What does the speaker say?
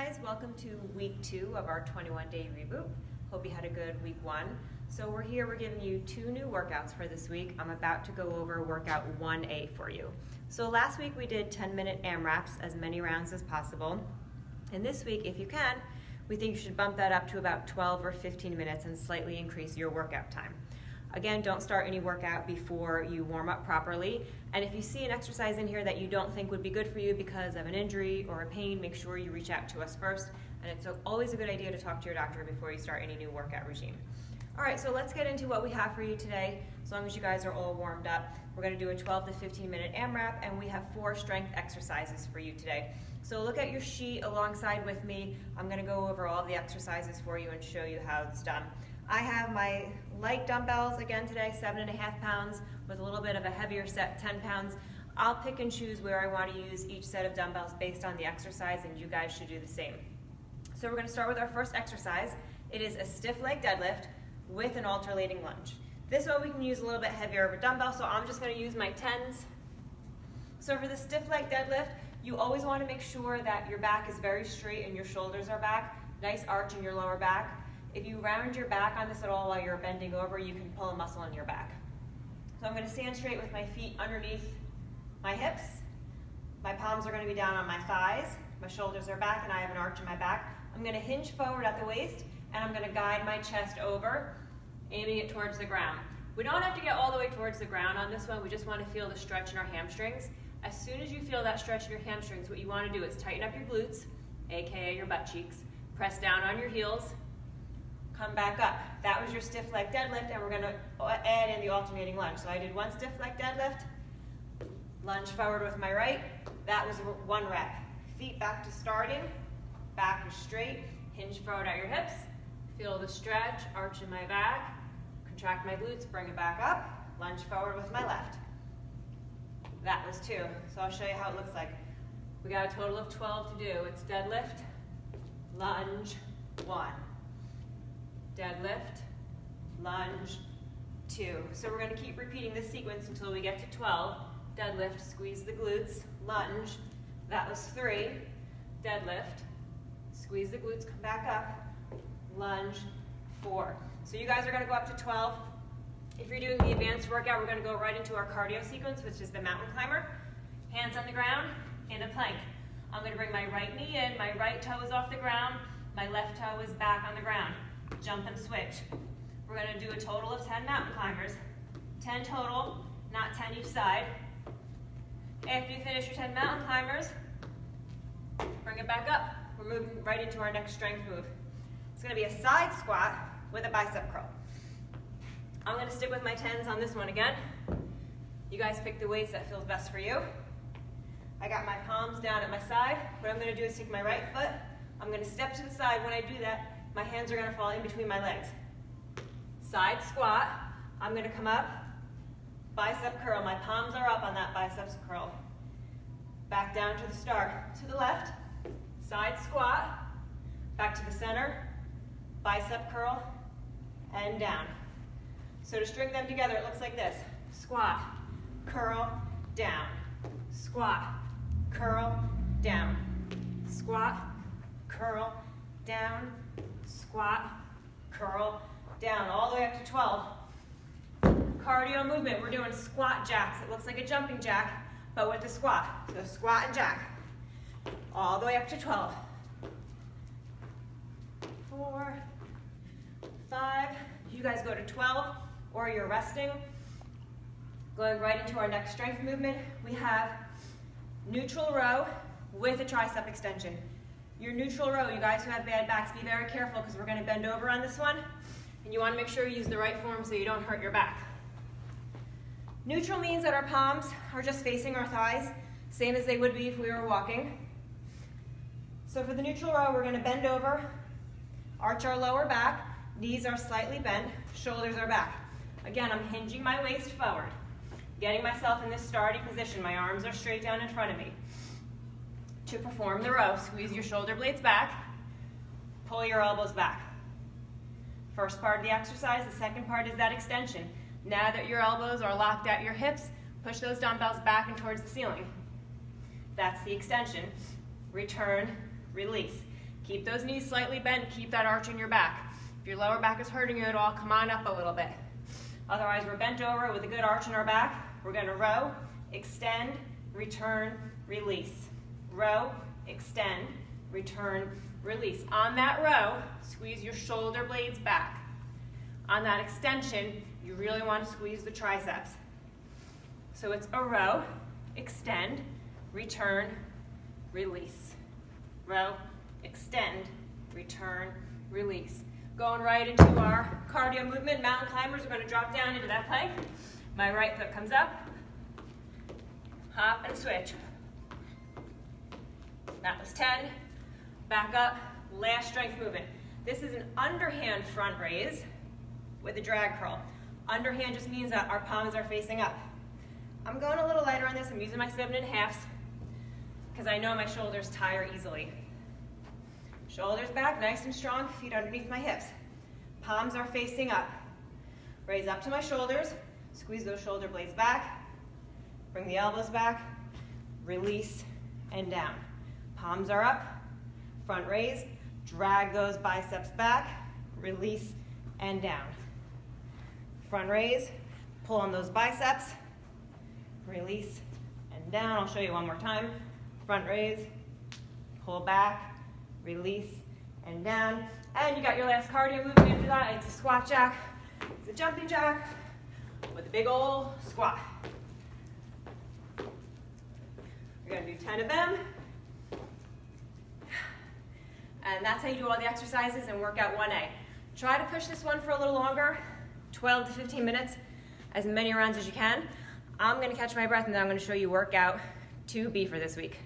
guys, welcome to week 2 of our 21-day reboot. Hope you had a good week 1. So we're giving you 2 new workouts for this week. I'm about to go over workout 1A for you. So last week we did 10-minute AMRAPs, as many rounds as possible. And this week, if you can, we think you should bump that up to about 12 or 15 minutes and slightly increase your workout time. Again, don't start any workout before you warm up properly. And if you see an exercise in here that you don't think would be good for you because of an injury or a pain, make sure you reach out to us first. And it's always a good idea to talk to your doctor before you start any new workout regime. All right, so let's get into what we have for you today. As long as you guys are all warmed up, we're gonna do a 12 to 15 minute AMRAP, and we have 4 strength exercises for you today. So look at your sheet alongside with me. I'm gonna go over all the exercises for you and show you how it's done. I have my light dumbbells again today, 7.5 pounds, with a little bit of a heavier set, 10 pounds. I'll pick and choose where I want to use each set of dumbbells based on the exercise, and you guys should do the same. So we're going to start with our first exercise. It is a stiff leg deadlift with an alternating lunge. This one we can use a little bit heavier of a dumbbell, so I'm just going to use my 10s. So for the stiff leg deadlift, you always want to make sure that your back is very straight and your shoulders are back, nice arch in your lower back. If you round your back on this at all while you're bending over, you can pull a muscle in your back. So I'm going to stand straight with my feet underneath my hips. My palms are going to be down on my thighs. My shoulders are back and I have an arch in my back. I'm going to hinge forward at the waist and I'm going to guide my chest over, aiming it towards the ground. We don't have to get all the way towards the ground on this one. We just want to feel the stretch in our hamstrings. As soon as you feel that stretch in your hamstrings, what you want to do is tighten up your glutes, aka your butt cheeks, press down on your heels, come back up. That was your stiff leg deadlift, and we're going to add in the alternating lunge. So I did 1 stiff leg deadlift, lunge forward with my right. That was 1 rep. Feet back to starting, back is straight, hinge forward at your hips, feel the stretch, arch in my back, contract my glutes, bring it back up, lunge forward with my left. That was 2. So I'll show you how it looks like. We got a total of 12 to do. It's deadlift, lunge, 1. Deadlift, lunge, 2. So we're going to keep repeating this sequence until we get to 12. Deadlift, squeeze the glutes, lunge. That was 3. Deadlift, squeeze the glutes, come back up, lunge, 4. So you guys are going to go up to 12. If you're doing the advanced workout, we're going to go right into our cardio sequence, which is the mountain climber. Hands on the ground, in a plank. I'm going to bring my right knee in, my right toe is off the ground, my left toe is back on the ground. Jump and switch. We're going to do a total of 10 mountain climbers. 10 total, not 10 each side. After you finish your 10 mountain climbers, bring it back up. We're moving right into our next strength move. It's going to be a side squat with a bicep curl. I'm going to stick with my 10s on this one again. You guys pick the weights that feels best for you. I got my palms down at my side. What I'm going to do is take my right foot. I'm going to step to the side. When I do that, my hands are going to fall in between my legs. Side squat. I'm going to come up, bicep curl. My palms are up on that biceps curl. Back down to the start. To the left, side squat, back to the center, bicep curl, and down. So to string them together, it looks like this. Squat, curl, down. Squat, curl, down. Squat, curl, down. Squat, curl, down, all the way up to 12. Cardio movement, we're doing squat jacks. It looks like a jumping jack, but with the squat. So squat and jack, all the way up to 12. 4, 5, you guys go to 12, or you're resting. Going right into our next strength movement, we have neutral row with a tricep extension. Your neutral row, you guys who have bad backs, be very careful because we're going to bend over on this one. And you want to make sure you use the right form so you don't hurt your back. Neutral means that our palms are just facing our thighs, same as they would be if we were walking. So for the neutral row, we're going to bend over, arch our lower back, knees are slightly bent, shoulders are back. Again, I'm hinging my waist forward, getting myself in this starting position. My arms are straight down in front of me. To perform the row, squeeze your shoulder blades back, pull your elbows back. First part of the exercise, the second part is that extension. Now that your elbows are locked at your hips, push those dumbbells back and towards the ceiling. That's the extension. Return, release. Keep those knees slightly bent, keep that arch in your back. If your lower back is hurting you at all, come on up a little bit. Otherwise, we're bent over with a good arch in our back. We're gonna row, extend, return, release. Row, extend, return, release. On that row, squeeze your shoulder blades back. On that extension, you really want to squeeze the triceps. So it's a row, extend, return, release. Row, extend, return, release. Going right into our cardio movement, mountain climbers. We're going to drop down into that plank. My right foot comes up, hop and switch. That was 10, back up, last strength movement. This is an underhand front raise with a drag curl. Underhand just means that our palms are facing up. I'm going a little lighter on this. I'm using my 7.5s because I know my shoulders tire easily. Shoulders back, nice and strong, feet underneath my hips. Palms are facing up. Raise up to my shoulders, squeeze those shoulder blades back, bring the elbows back, release, and down. Palms are up, front raise, drag those biceps back, release, and down. Front raise, pull on those biceps, release, and down. I'll show you one more time. Front raise, pull back, release, and down. And you got your last cardio movement into that. It's a squat jack. It's a jumping jack with a big old squat. We're gonna do 10 of them. And that's how you do all the exercises in workout 1A. Try to push this one for a little longer, 12 to 15 minutes, as many rounds as you can. I'm gonna catch my breath and then I'm gonna show you workout 2B for this week.